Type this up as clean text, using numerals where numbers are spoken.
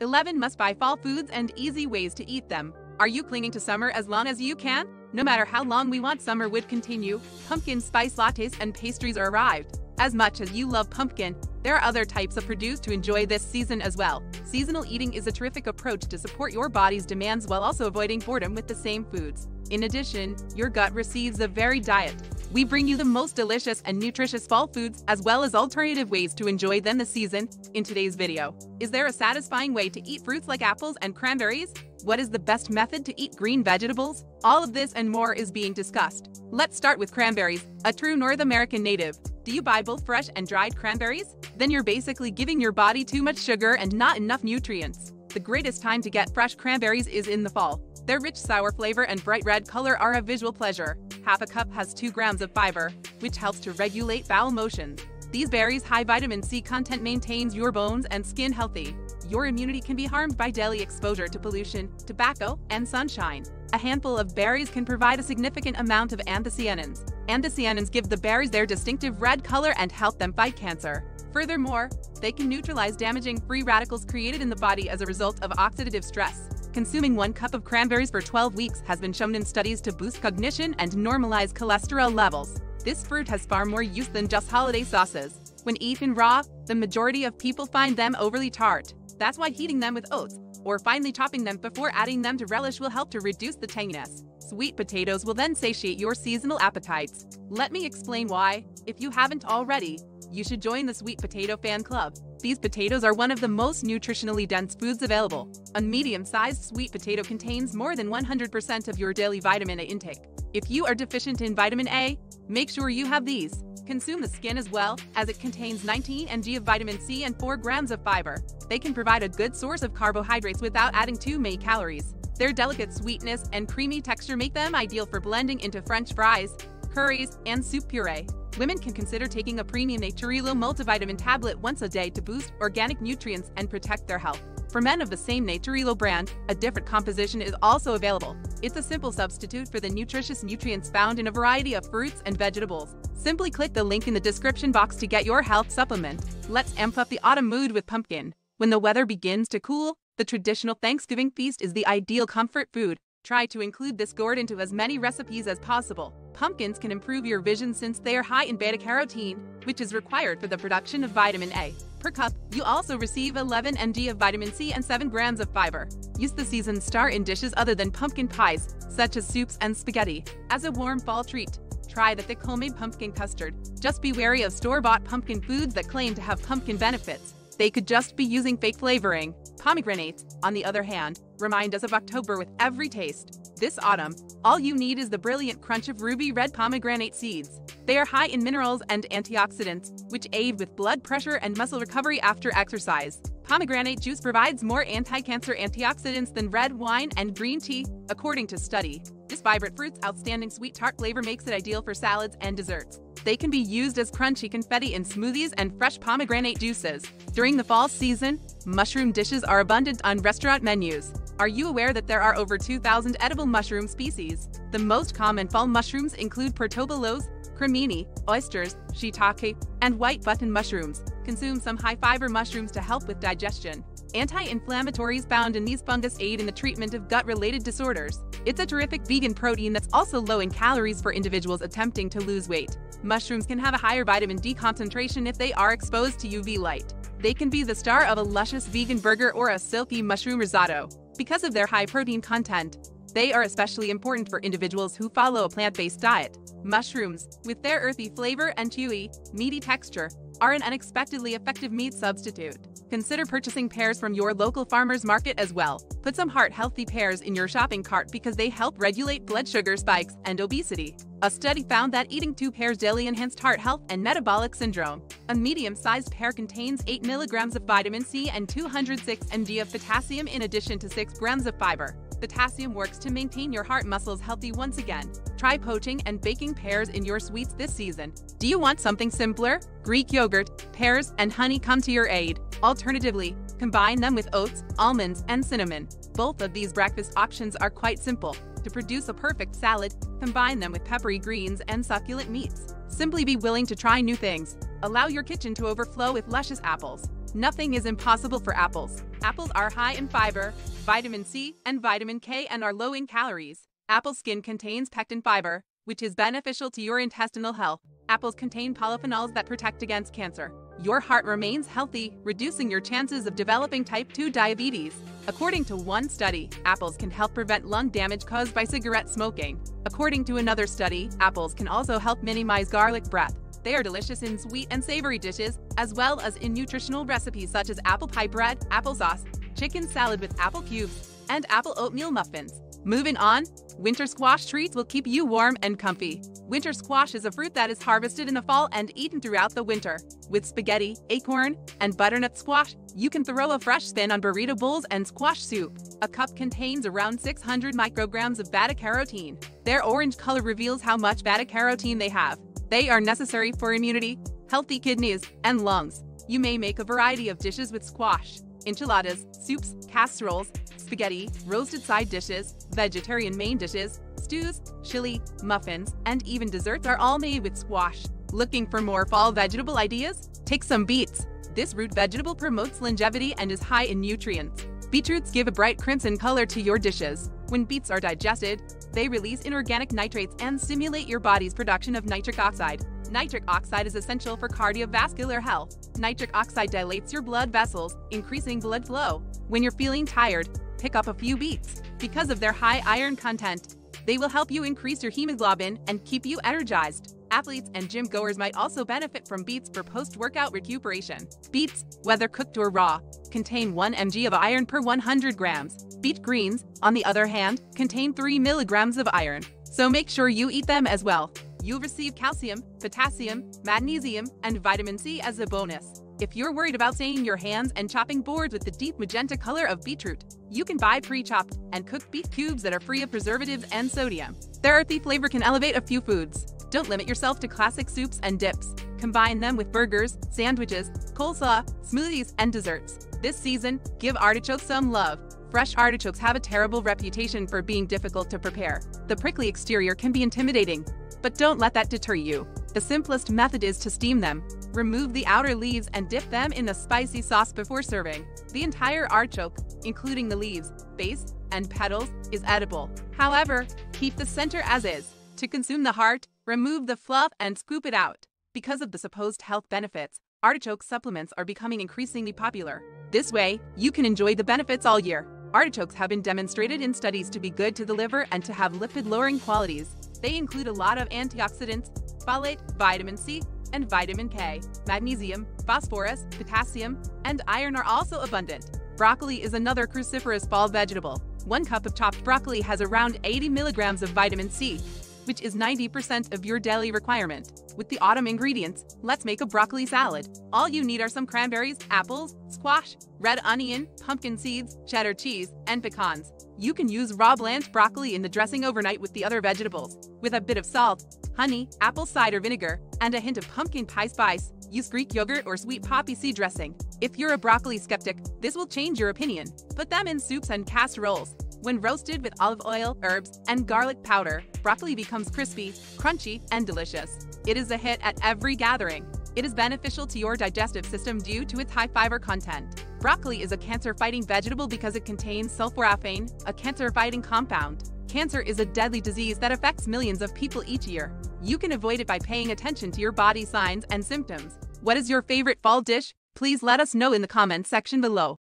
11 must-buy fall foods and easy ways to eat them. Are you clinging to summer as long as you can? No matter how long we want summer would continue, pumpkin spice lattes and pastries are arrived. As much as you love pumpkin, there are other types of produce to enjoy this season as well. Seasonal eating is a terrific approach to support your body's demands while also avoiding boredom with the same foods. In addition, your gut receives a varied diet. We bring you the most delicious and nutritious fall foods as well as alternative ways to enjoy them this season in today's video. Is there a satisfying way to eat fruits like apples and cranberries? What is the best method to eat green vegetables? All of this and more is being discussed. Let's start with cranberries, a true North American native. Do you buy both fresh and dried cranberries? Then you're basically giving your body too much sugar and not enough nutrients. The greatest time to get fresh cranberries is in the fall. Their rich sour flavor and bright red color are a visual pleasure. Half a cup has 2 grams of fiber, which helps to regulate bowel motions. These berries' high vitamin C content maintains your bones and skin healthy. Your immunity can be harmed by daily exposure to pollution, tobacco, and sunshine. A handful of berries can provide a significant amount of anthocyanins. Anthocyanins give the berries their distinctive red color and help them fight cancer. Furthermore, they can neutralize damaging free radicals created in the body as a result of oxidative stress. Consuming 1 cup of cranberries for 12 weeks has been shown in studies to boost cognition and normalize cholesterol levels. This fruit has far more use than just holiday sauces. When eaten raw, the majority of people find them overly tart. That's why heating them with oats, or finely chopping them before adding them to relish will help to reduce the tanginess. Sweet potatoes will then satiate your seasonal appetites. Let me explain why. If you haven't already, you should join the sweet potato fan club. These potatoes are one of the most nutritionally dense foods available. A medium-sized sweet potato contains more than 100% of your daily vitamin A intake. If you are deficient in vitamin A, make sure you have these. Consume the skin as well, as it contains 19 mg of vitamin C and 4 grams of fiber. They can provide a good source of carbohydrates without adding too many calories. Their delicate sweetness and creamy texture make them ideal for blending into French fries, curries, and soup puree. Women can consider taking a premium Nutrilo multivitamin tablet once a day to boost organic nutrients and protect their health. For men of the same Nutrilo brand, a different composition is also available. It's a simple substitute for the nutritious nutrients found in a variety of fruits and vegetables. Simply click the link in the description box to get your health supplement. Let's amp up the autumn mood with pumpkin. When the weather begins to cool, the traditional Thanksgiving feast is the ideal comfort food. Try to include this gourd into as many recipes as possible. Pumpkins can improve your vision since they are high in beta-carotene, which is required for the production of vitamin A. Per cup, you also receive 11 mg of vitamin C and 7 grams of fiber. Use the seasoned star in dishes other than pumpkin pies, such as soups and spaghetti. As a warm fall treat, try the thick homemade pumpkin custard. Just be wary of store-bought pumpkin foods that claim to have pumpkin benefits. They could just be using fake flavoring. Pomegranates, on the other hand, remind us of October with every taste. This autumn, all you need is the brilliant crunch of ruby red pomegranate seeds. They are high in minerals and antioxidants, which aid with blood pressure and muscle recovery after exercise. Pomegranate juice provides more anti-cancer antioxidants than red wine and green tea, according to study. This vibrant fruit's outstanding sweet tart flavor makes it ideal for salads and desserts. They can be used as crunchy confetti in smoothies and fresh pomegranate juices. During the fall season, mushroom dishes are abundant on restaurant menus. Are you aware that there are over 2,000 edible mushroom species? The most common fall mushrooms include portobellos, cremini, oysters, shiitake, and white button mushrooms. Consume some high-fiber mushrooms to help with digestion. Anti-inflammatories found in these fungus aid in the treatment of gut-related disorders. It's a terrific vegan protein that's also low in calories for individuals attempting to lose weight. Mushrooms can have a higher vitamin D concentration if they are exposed to UV light. They can be the star of a luscious vegan burger or a silky mushroom risotto. Because of their high protein content, they are especially important for individuals who follow a plant-based diet. Mushrooms, with their earthy flavor and chewy, meaty texture, are an unexpectedly effective meat substitute. Consider purchasing pears from your local farmer's market as well. Put some heart-healthy pears in your shopping cart because they help regulate blood sugar spikes and obesity. A study found that eating 2 pears daily enhanced heart health and metabolic syndrome. A medium-sized pear contains 8 milligrams of vitamin C and 206 mg of potassium in addition to 6 grams of fiber. Potassium works to maintain your heart muscles healthy once again. Try poaching and baking pears in your sweets this season. Do you want something simpler? Greek yogurt, pears, and honey come to your aid. Alternatively, combine them with oats, almonds, and cinnamon. Both of these breakfast options are quite simple. To produce a perfect salad, combine them with peppery greens and succulent meats. Simply be willing to try new things. Allow your kitchen to overflow with luscious apples, Nothing is impossible for apples. Apples are high in fiber, vitamin C, and vitamin K and are low in calories. Apple skin contains pectin fiber, which is beneficial to your intestinal health. Apples contain polyphenols that protect against cancer. Your heart remains healthy, reducing your chances of developing type 2 diabetes. According to one study, apples can help prevent lung damage caused by cigarette smoking. According to another study, apples can also help minimize garlic breath. They are delicious in sweet and savory dishes, as well as in nutritional recipes such as apple pie bread, applesauce, chicken salad with apple cubes, and apple oatmeal muffins. Moving on, winter squash treats will keep you warm and comfy. Winter squash is a fruit that is harvested in the fall and eaten throughout the winter. With spaghetti, acorn, and butternut squash, you can throw a fresh spin on burrito bowls and squash soup. A cup contains around 600 micrograms of beta-carotene. Their orange color reveals how much beta-carotene they have. They are necessary for immunity, healthy kidneys, and lungs. You may make a variety of dishes with squash: enchiladas, soups, casseroles, spaghetti, roasted side dishes, vegetarian main dishes, stews, chili, muffins, and even desserts are all made with squash. Looking for more fall vegetable ideas? Take some beets. This root vegetable promotes longevity and is high in nutrients. Beetroots give a bright crimson color to your dishes. When beets are digested, they release inorganic nitrates and stimulate your body's production of nitric oxide. Nitric oxide is essential for cardiovascular health. Nitric oxide dilates your blood vessels, increasing blood flow. When you're feeling tired, pick up a few beets. Because of their high iron content, they will help you increase your hemoglobin and keep you energized. Athletes and gym goers might also benefit from beets for post-workout recuperation. Beets, whether cooked or raw, contain 1 mg of iron per 100 grams. Beet greens, on the other hand, contain 3 milligrams of iron, so make sure you eat them as well. You'll receive calcium, potassium, magnesium, and vitamin C as a bonus. If you're worried about staining your hands and chopping boards with the deep magenta color of beetroot, you can buy pre-chopped and cooked beet cubes that are free of preservatives and sodium. Their earthy flavor can elevate a few foods. Don't limit yourself to classic soups and dips. Combine them with burgers, sandwiches, coleslaw, smoothies, and desserts. This season, give artichokes some love. Fresh artichokes have a terrible reputation for being difficult to prepare. The prickly exterior can be intimidating, but don't let that deter you. The simplest method is to steam them. Remove the outer leaves and dip them in a spicy sauce before serving. The entire artichoke, including the leaves, base, and petals, is edible. However, keep the center as is. To consume the heart, remove the fluff and scoop it out. Because of the supposed health benefits, artichoke supplements are becoming increasingly popular. This way, you can enjoy the benefits all year. Artichokes have been demonstrated in studies to be good to the liver and to have lipid-lowering qualities. They include a lot of antioxidants, folate, vitamin C, and vitamin K. Magnesium, phosphorus, potassium, and iron are also abundant. Broccoli is another cruciferous fall vegetable. 1 cup of chopped broccoli has around 80 milligrams of vitamin C, which is 90% of your daily requirement. With the autumn ingredients, let's make a broccoli salad. All you need are some cranberries, apples, squash, red onion, pumpkin seeds, cheddar cheese, and pecans. You can use raw blanched broccoli in the dressing overnight with the other vegetables. With a bit of salt, honey, apple cider vinegar, and a hint of pumpkin pie spice, use Greek yogurt or sweet poppy seed dressing. If you're a broccoli skeptic, this will change your opinion. Put them in soups and casseroles. When roasted with olive oil, herbs, and garlic powder, broccoli becomes crispy, crunchy, and delicious. It is a hit at every gathering. It is beneficial to your digestive system due to its high fiber content. Broccoli is a cancer-fighting vegetable because it contains sulforaphane, a cancer-fighting compound. Cancer is a deadly disease that affects millions of people each year. You can avoid it by paying attention to your body signs and symptoms. What is your favorite fall dish? Please let us know in the comments section below.